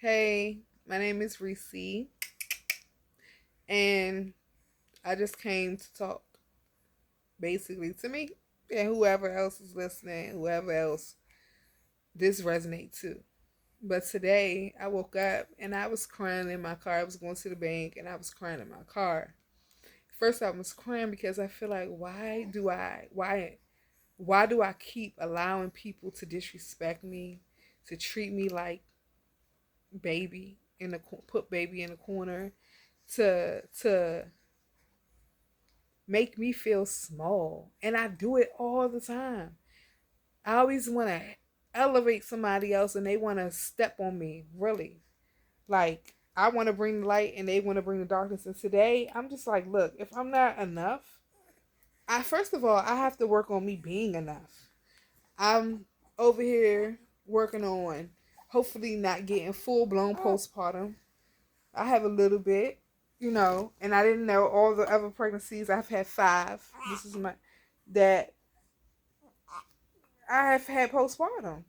Hey, my name is Reese, and I just came to talk basically to me and whoever else is listening, whoever else this resonates to. But today I woke up and I was crying in my car. I was going to the bank and I was crying in my car. First I was crying because I feel like why do I keep allowing people to disrespect me, to treat me like baby put baby in the corner, to make me feel small. And I do it all the time. I always want to elevate somebody else and they want to step on me, really. Like, I want to bring the light and they want to bring the darkness. And today, I'm just like, look, if I'm not enough, first of all, I have to work on me being enough. I'm over here working on hopefully not getting full blown postpartum. I have a little bit, and I didn't know all the other pregnancies. I've had five. This is my that I have had postpartum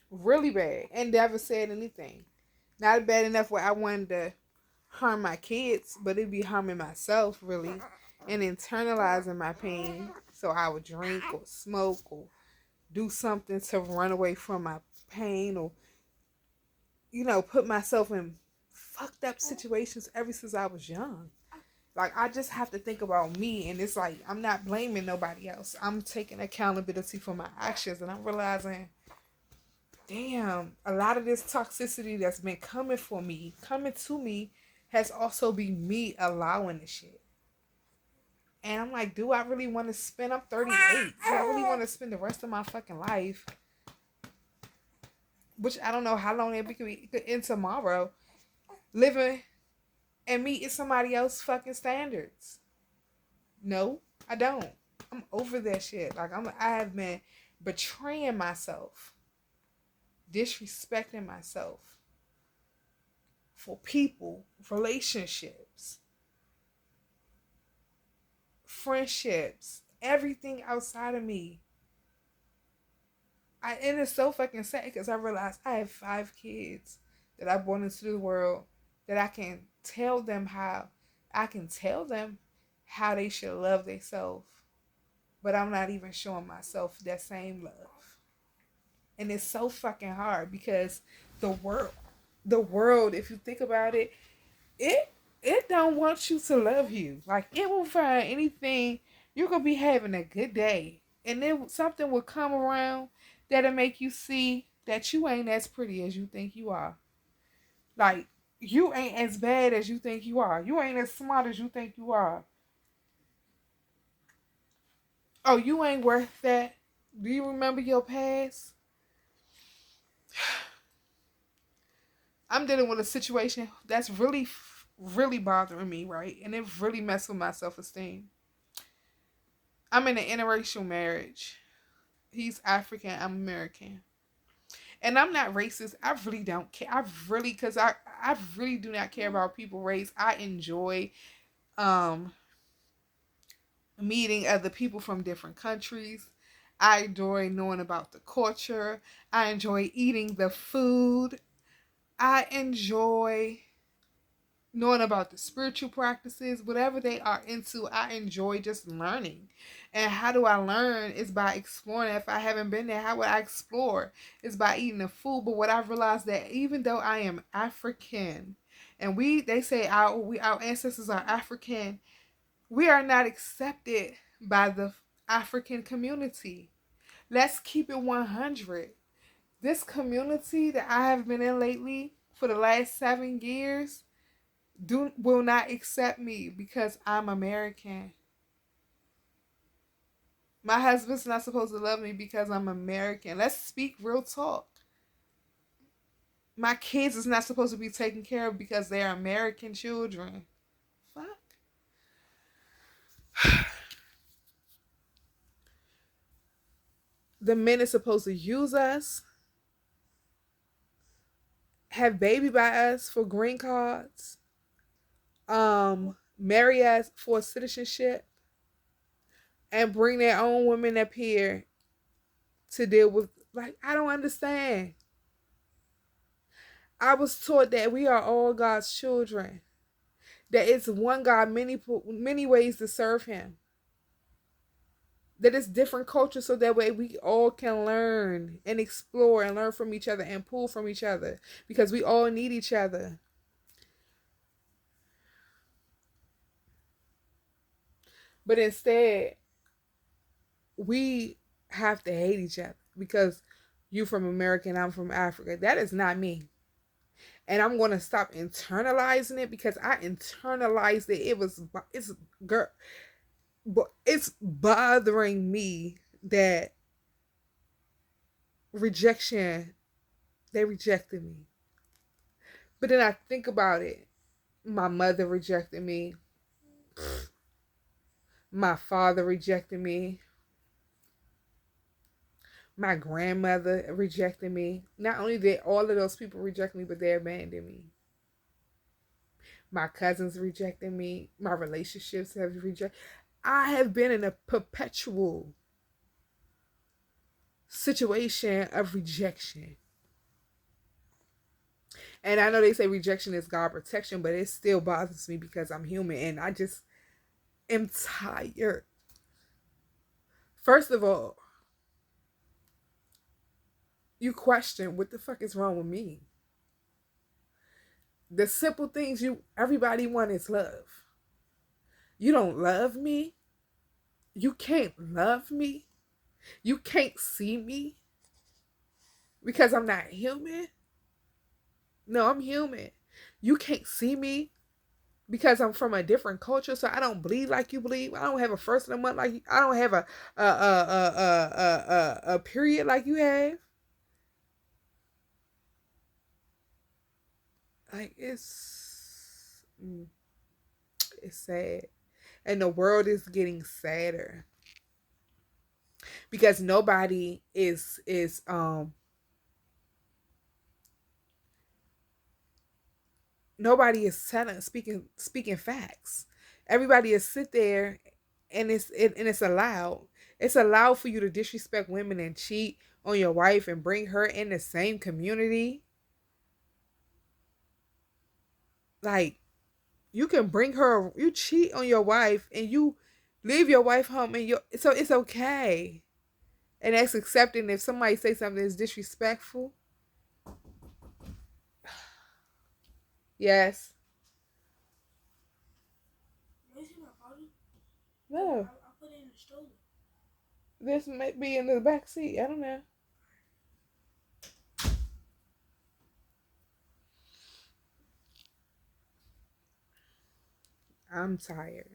really bad and never said anything. Not bad enough where I wanted to harm my kids, but it'd be harming myself really and internalizing my pain. So I would drink or smoke or do something to run away from my pain or, put myself in fucked up situations ever since I was young. Like, I just have to think about me, and it's like I'm not blaming nobody else. I'm taking accountability for my actions, and I'm realizing, damn, a lot of this toxicity that's been coming to me, has also been me allowing the shit. And I'm like, do I really want to spend? I'm 38. Do I really want to spend the rest of my fucking life? Which I don't know how long it could end tomorrow, living and meeting somebody else's fucking standards. No, I don't. I'm over that shit. Like, I have been betraying myself, disrespecting myself for people, relationships, friendships, everything outside of me. And it's so fucking sad because I realized I have five kids that I brought into the world that I can tell them how they should love themselves, but I'm not even showing myself that same love. And it's so fucking hard because the world the world, if you think about it, it it don't want you to love you. Like, it will find anything. You're gonna be having a good day, and then something will come around that'll make you see that you ain't as pretty as you think you are. Like, you ain't as bad as you think you are. You ain't as smart as you think you are. Oh, you ain't worth that. Do you remember your past? I'm dealing with a situation that's really, really bothering me, right? And it really messed with my self esteem. I'm in an interracial marriage. He's African, I'm American. And I'm not racist. I really don't care. I really do not care about people race. I enjoy um meeting other people from different countries. I enjoy knowing about the culture. I enjoy eating the food. I enjoy knowing about the spiritual practices, whatever they are into. I enjoy just learning. And how do I learn? Is by exploring. If I haven't been there, how would I explore? Is by eating the food. But what I've realized, that even though I am African, and they say our ancestors are African, we are not accepted by the African community. Let's keep it 100. This community that I have been in lately for the last 7 years will not accept me because I'm American. My husband's not supposed to love me because I'm American. Let's speak real talk. My kids is not supposed to be taken care of because they're American children. Fuck. The men is supposed to use us, have baby by us for green cards, marry us for citizenship, and bring their own women up here to deal with. Like, I don't understand. I was taught that we are all God's children. That it's one God, many ways to serve Him. That it's different cultures, so that way we all can learn and explore and learn from each other and pull from each other, because we all need each other. But instead, we have to hate each other because you from America and I'm from Africa. That is not me. And I'm going to stop internalizing it, because I internalized it. Girl, it's bothering me that rejection, they rejected me. But then I think about it. My mother rejected me. My father rejected me. My grandmother rejected me. Not only did all of those people reject me, but they abandoned me. My cousins rejected me. My relationships have rejected. I have been in a perpetual situation of rejection. And I know they say rejection is God protection, but it still bothers me because I'm human and I just am tired. First of all, you question what the fuck is wrong with me. The simple things everybody want is love. You don't love me. You can't love me. You can't see me because I'm not human. No, I'm human. You can't see me because I'm from a different culture, so I don't bleed like you bleed. I don't have a first of the month like you. I don't have a period like you have. Like it's sad, and the world is getting sadder because nobody is speaking facts. Everybody is sit there, and it's allowed. It's allowed for you to disrespect women and cheat on your wife and bring her in the same community. Like, you can bring her, you cheat on your wife and you leave your wife home, and so it's okay. And that's accepting if somebody say something that's disrespectful. Yes. No. This might be in the back seat. I don't know. I'm tired.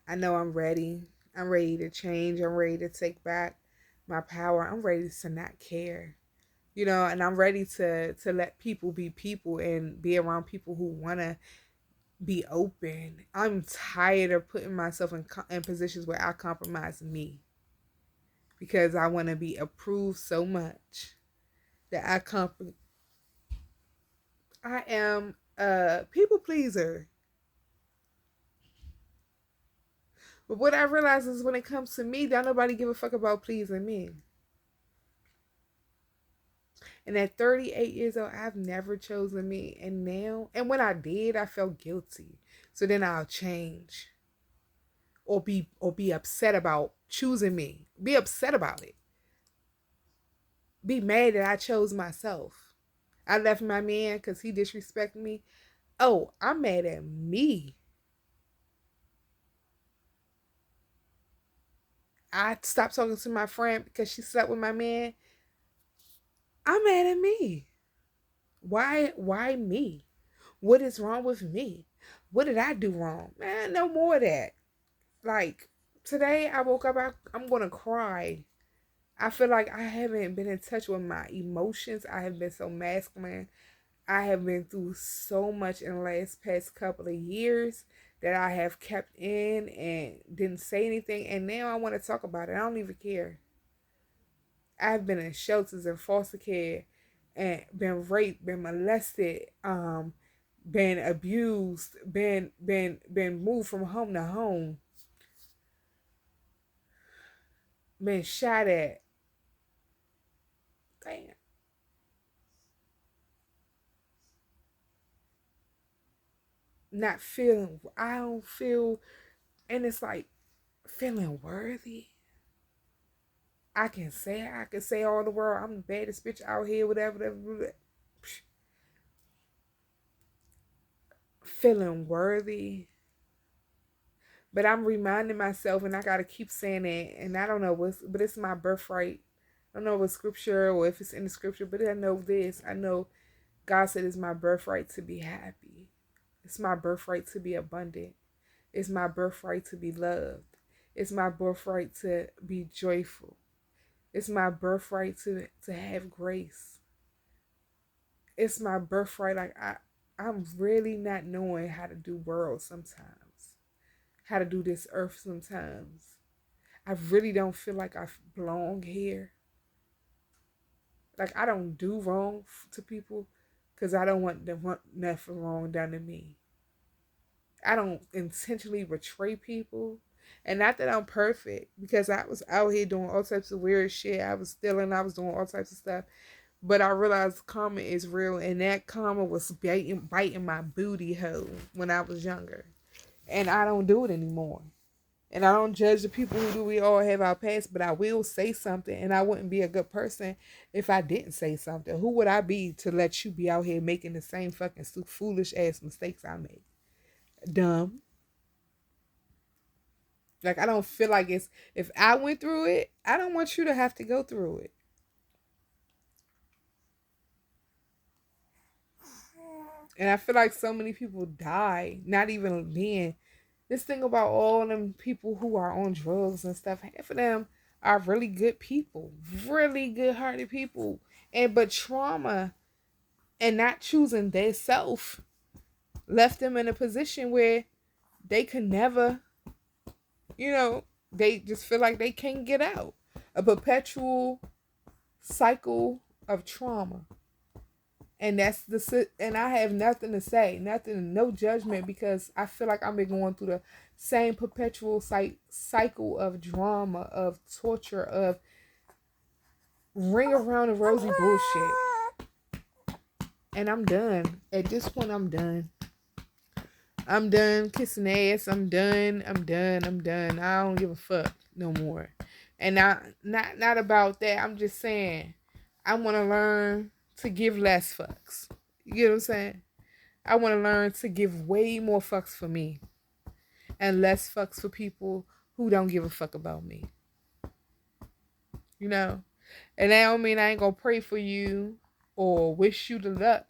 I know I'm ready. I'm ready to change. I'm ready to take back my power. I'm ready to not care. And I'm ready to let people be people and be around people who want to be open. I'm tired of putting myself in positions where I compromise me because I want to be approved so much that I am a people pleaser. But what I realize is when it comes to me, don't nobody give a fuck about pleasing me. And at 38 years old, I've never chosen me. And when I did, I felt guilty. So then I'll change. Or be upset about choosing me. Be upset about it. Be mad that I chose myself. I left my man because he disrespected me. Oh, I'm mad at me. I stopped talking to my friend because she slept with my man. I'm mad at me. Why me? What is wrong with me? What did I do wrong? Man, no more of that. Like, today I woke up, I'm going to cry. I feel like I haven't been in touch with my emotions. I have been so masculine. I have been through so much in the past couple of years that I have kept in and didn't say anything. And now I want to talk about it. I don't even care. I've been in shelters and foster care and been raped, been molested, been abused, been moved from home to home, been shot at. Damn. not feeling, I don't feel, and it's like feeling worthy. I can say all the world, I'm the baddest bitch out here, whatever, whatever. Feeling worthy. But I'm reminding myself, and I gotta keep saying it, and I don't know what's, but it's my birthright. I don't know if it's scripture or if it's in the scripture, but I know this. I know God said it's my birthright to be happy. It's my birthright to be abundant. It's my birthright to be loved. It's my birthright to be joyful. It's my birthright to have grace. It's my birthright. Like I'm really not knowing how to do world sometimes. How to do this earth sometimes. I really don't feel like I belong here. Like I don't do wrong to people because I don't want them want nothing wrong done to me. I don't intentionally betray people. And not that I'm perfect, because I was out here doing all types of weird shit. I was stealing, I was doing all types of stuff. But I realized karma is real, and that karma was biting my booty hole when I was younger. And I don't do it anymore. And I don't judge the people who do. We all have our past, but I will say something, and I wouldn't be a good person if I didn't say something. Who would I be to let you be out here making the same fucking foolish ass mistakes I make? Dumb. Like I don't feel like it's, if I went through it, I don't want you to have to go through it. And I feel like so many people die, not even then. This thing about all them people who are on drugs and stuff, half of them are really good people, really good hearted people. And but trauma and not choosing their self left them in a position where they could never, you know, they just feel like they can't get out. A perpetual cycle of trauma. And that's and I have nothing to say, nothing, no judgment, because I feel like I've been going through the same perpetual cycle of drama, of torture, of ring around the rosy bullshit. And I'm done. At this point, I'm done. I'm done kissing ass. I'm done. I'm done. I'm done. I don't give a fuck no more. And not about that. I'm just saying, I want to learn to give less fucks. You get what I'm saying? I want to learn to give way more fucks for me and less fucks for people who don't give a fuck about me. You know? And that don't mean I ain't gonna pray for you or wish you the luck,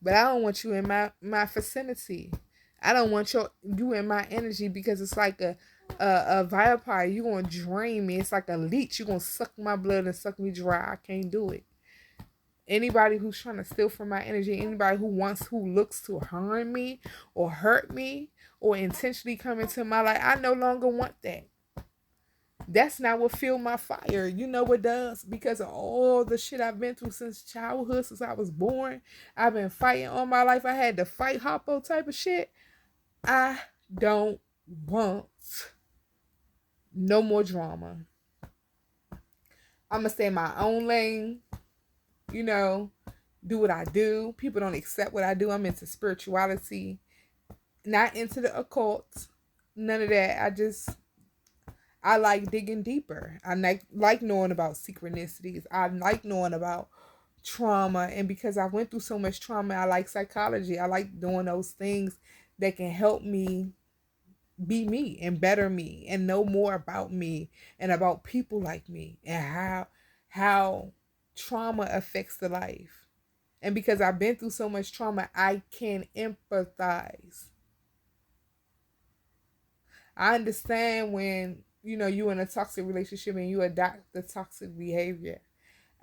but I don't want you in my vicinity. I don't want you in my energy, because it's like a vampire. You gonna drain me. It's like a leech. You gonna suck my blood and suck me dry. I can't do it. Anybody who's trying to steal from my energy, anybody who looks to harm me or hurt me or intentionally come into my life, I no longer want that. That's not what fueled my fire. You know what does? Because of all the shit I've been through since childhood, since I was born. I've been fighting all my life. I had to fight Hoppo type of shit. I don't want no more drama. I'm going to stay in my own lane. You know, do what I do. People don't accept what I do. I'm into spirituality, not into the occult. None of that. I like digging deeper. I like knowing about synchronicities. I like knowing about trauma. And because I went through so much trauma, I like psychology. I like doing those things that can help me be me and better me and know more about me and about people like me and how trauma affects the life. And because I've been through so much trauma, I can empathize. I understand when, you in a toxic relationship and you adopt the toxic behavior.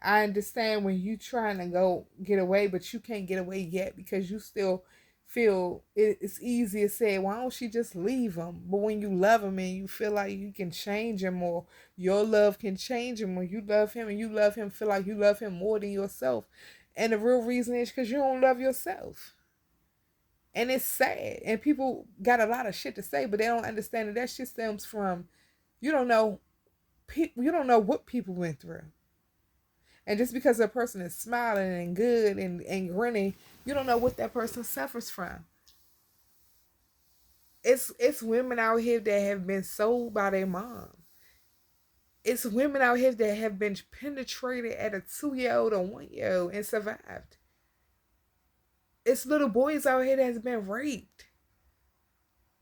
I understand when you trying to go get away, but you can't get away yet because you still feel it's easier to say, why don't she just leave him? But when you love him and you feel like you can change him, or your love can change him, or you love him and you love him, feel like you love him more than yourself. And the real reason is because you don't love yourself. And it's sad. And people got a lot of shit to say, but they don't understand that shit stems from, you don't know what people went through. And just because a person is smiling and good and grinning, you don't know what that person suffers from. It's women out here that have been sold by their mom. It's women out here that have been penetrated at a 2 year old or 1 year old and survived. It's little boys out here that has been raped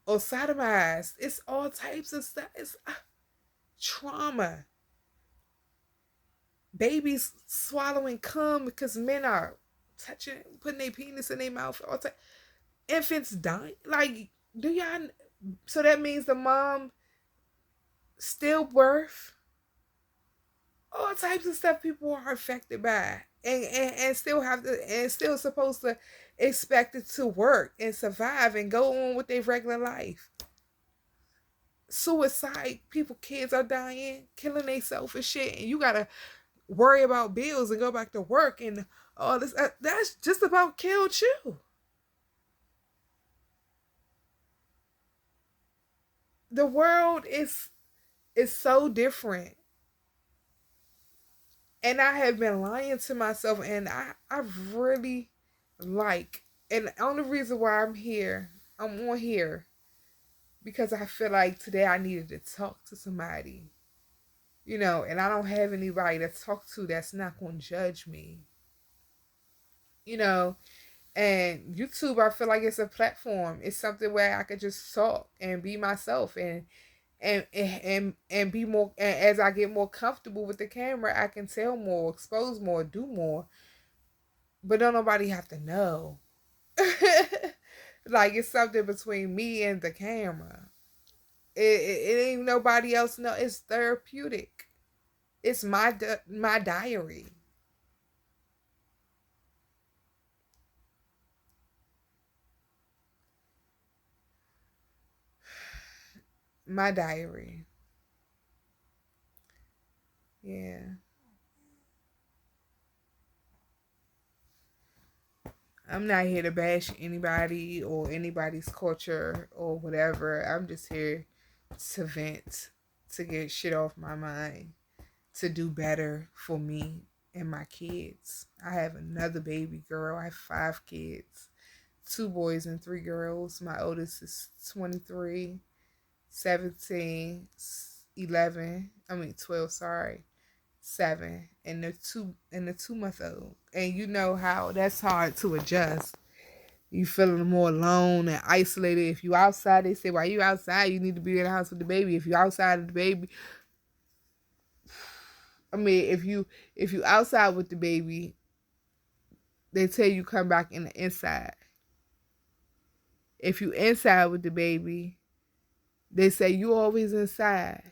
or sodomized. It's all types of stuff. It's trauma. Babies swallowing cum because men are touching, putting their penis in their mouth. All type. Infants dying. Like, do y'all? So that means the mom stillbirth, all types of stuff people are affected by, and still have to, and still supposed to expect it to work and survive and go on with their regular life. Suicide, people, kids are dying, killing themselves and shit, and you gotta worry about bills and go back to work and all this. That's just about killed you. The world is so different. And I have been lying to myself, and I really like, and the only reason why I'm on here, because I feel like today I needed to talk to somebody, and I don't have anybody to talk to that's not going to judge me, you know, and YouTube, I feel like it's a platform. It's something where I could just talk and be myself, and be more, and as I get more comfortable with the camera, I can tell more, expose more, do more, but don't nobody have to know. Like, it's something between me and the camera. It ain't nobody else know. It's therapeutic. It's my diary. My diary. Yeah. I'm not here to bash anybody or anybody's culture or whatever. I'm just here to vent, to get shit off my mind, to do better for me and my kids. I have another baby girl. I have 5 kids, 2 boys and 3 girls. My oldest is 23, 17, 11. I mean 12. Sorry, 7, and the 2 month old. And you know how that's hard to adjust. You feeling more alone and isolated. If you outside, they say, "Why you outside? You need to be in the house with the baby." If you outside of the baby, I mean, if you outside with the baby, they tell you come back in the inside. If you inside with the baby, they say you always inside.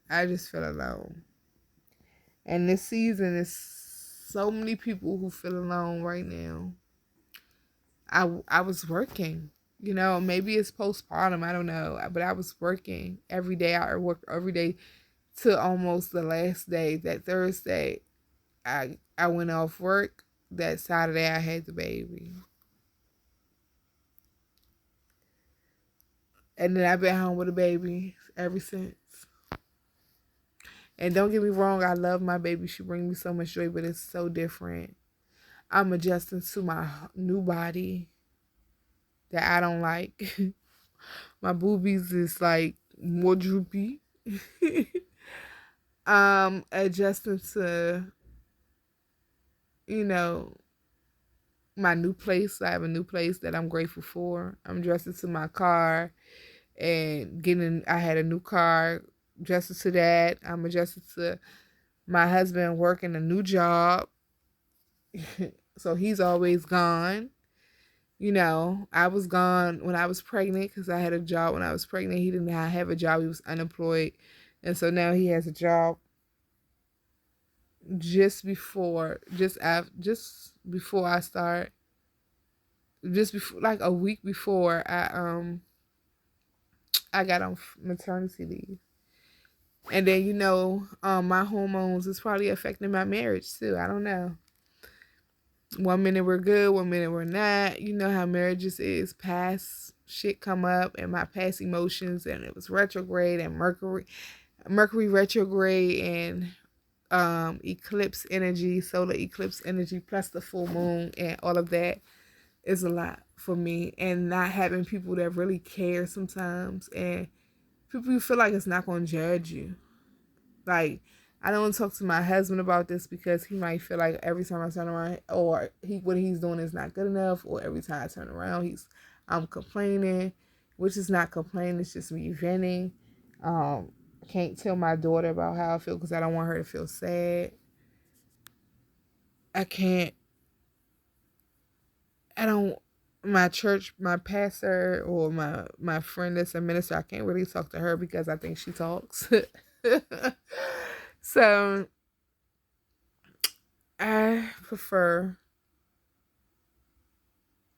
I just feel alone. And this season is so many people who feel alone right now. I was working, maybe it's postpartum, I don't know, but I was working every day. I worked every day to almost the last day. That Thursday, I went off work. That Saturday, I had the baby. And then I've been home with a baby ever since. And don't get me wrong, I love my baby. She brings me so much joy, but it's so different. I'm adjusting to my new body that I don't like. My boobies is like more droopy. Adjusting to, you know, my new place. I have a new place that I'm grateful for. I'm adjusting to my car and I had a new car, adjusted to that. I'm adjusted to my husband working a new job. So he's always gone. I was gone when I was pregnant because I had a job when I was pregnant. He didn't have a job. He was unemployed. And so now he has a job just before I start, just before, like a week before I got on maternity leave. And then, my hormones is probably affecting my marriage too. I don't know. One minute we're good, one minute we're not. You know how marriages is. Past shit come up and my past emotions, and it was retrograde and Mercury retrograde, and eclipse energy, solar eclipse energy, plus the full moon, and all of that is a lot for me. And not having people that really care sometimes, and people you feel like it's not going to judge you. Like, I don't talk to my husband about this because he might feel like every time I turn around, or what he's doing is not good enough, or every time I turn around, I'm complaining, which is not complaining, it's just me venting. Can't tell my daughter about how I feel because I don't want her to feel sad. I don't, my church, my pastor, or my friend that's a minister, I can't really talk to her because I think she talks. So I prefer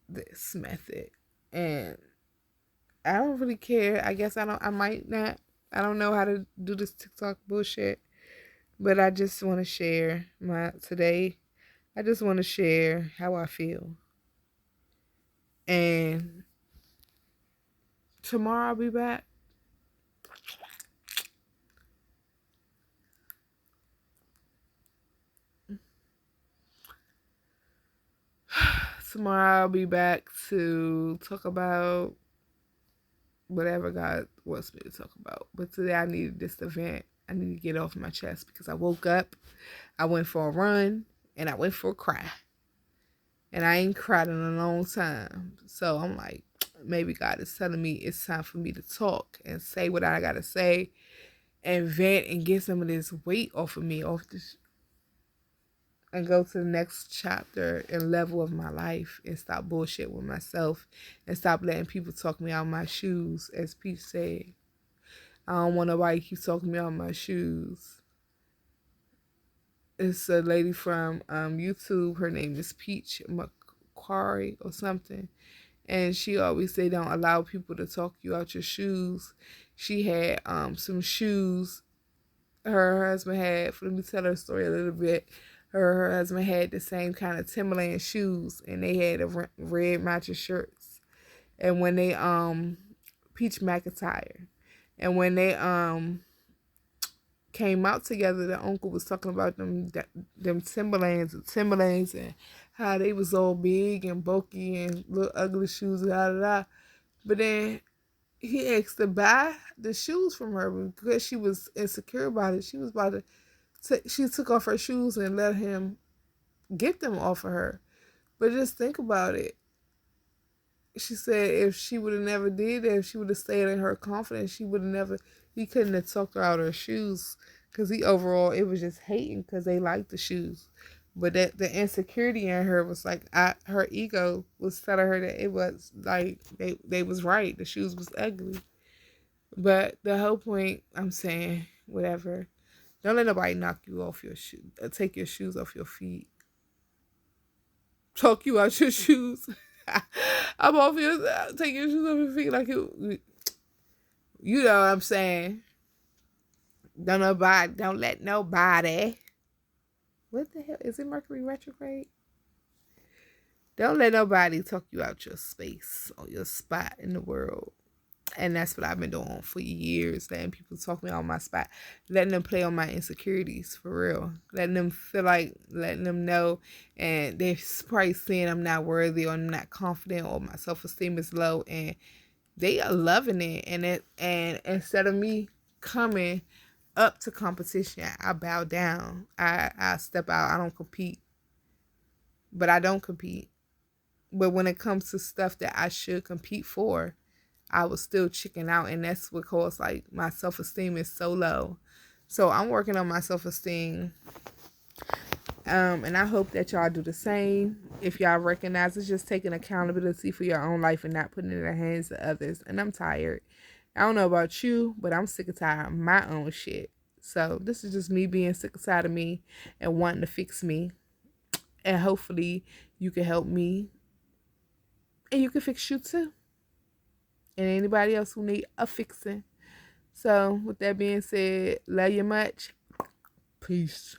this method, and I don't really care. I guess I might not, I don't know how to do this TikTok bullshit, but I just want to share today. I just want to share how I feel. And tomorrow I'll be back. Tomorrow I'll be back to talk about whatever God wants me to talk about. But today I needed this event. I need to get off my chest because I woke up, I went for a run, and I went for a cry. And I ain't cried in a long time. So I'm like, maybe God is telling me it's time for me to talk and say what I gotta say and vent and get some of this weight off of me, and go to the next chapter and level of my life and stop bullshit with myself and stop letting people talk me out of my shoes, as Peach said. I don't want nobody keep talking me out of my shoes. It's a lady from YouTube. Her name is Peach Macquarie or something. And she always say don't allow people to talk you out your shoes. She had some shoes her husband had. Let me tell her story a little bit. Her husband had the same kind of Timberland shoes, and they had a red matching shirts. And when they Peach McIntyre, and when they came out together, the uncle was talking about them Timberlands and how they was all big and bulky and little ugly shoes, But then he asked to buy the shoes from her because she was insecure about it. She was about to she took off her shoes and let him get them off of her. But just think about it. She said if she would have never did that, if she would have stayed in her confidence, he couldn't have talked her out of her shoes. Because overall, it was just hating because they liked the shoes. But that the insecurity in her was like, her ego was telling her that it was like, they was right. The shoes was ugly. But the whole point, I'm saying, whatever. Don't let nobody knock you off your shoe. Take your shoes off your feet. Talk you out your shoes. I'm off your, take your shoes off your feet like it, you know what I'm saying. Don't let nobody. What the hell? Is it Mercury retrograde? Don't let nobody talk you out your space or your spot in the world. And that's what I've been doing for years, letting people talk me on my spot, letting them play on my insecurities, for real. Letting them feel like, letting them know, and they're probably saying I'm not worthy or I'm not confident or my self-esteem is low, and they are loving it. And instead of me coming up to competition, I bow down. I step out. I don't compete. But I don't compete. But when it comes to stuff that I should compete for, I was still chicken out, and that's what caused, like, my self-esteem is so low. So I'm working on my self-esteem, and I hope that y'all do the same. If y'all recognize it's just taking accountability for your own life and not putting it in the hands of others. And I'm tired. I don't know about you, but I'm sick and tired of my own shit. So this is just me being sick and tired of me and wanting to fix me. And hopefully you can help me, and you can fix you too. And anybody else who need a fixing. So, with that being said, love you much. Peace.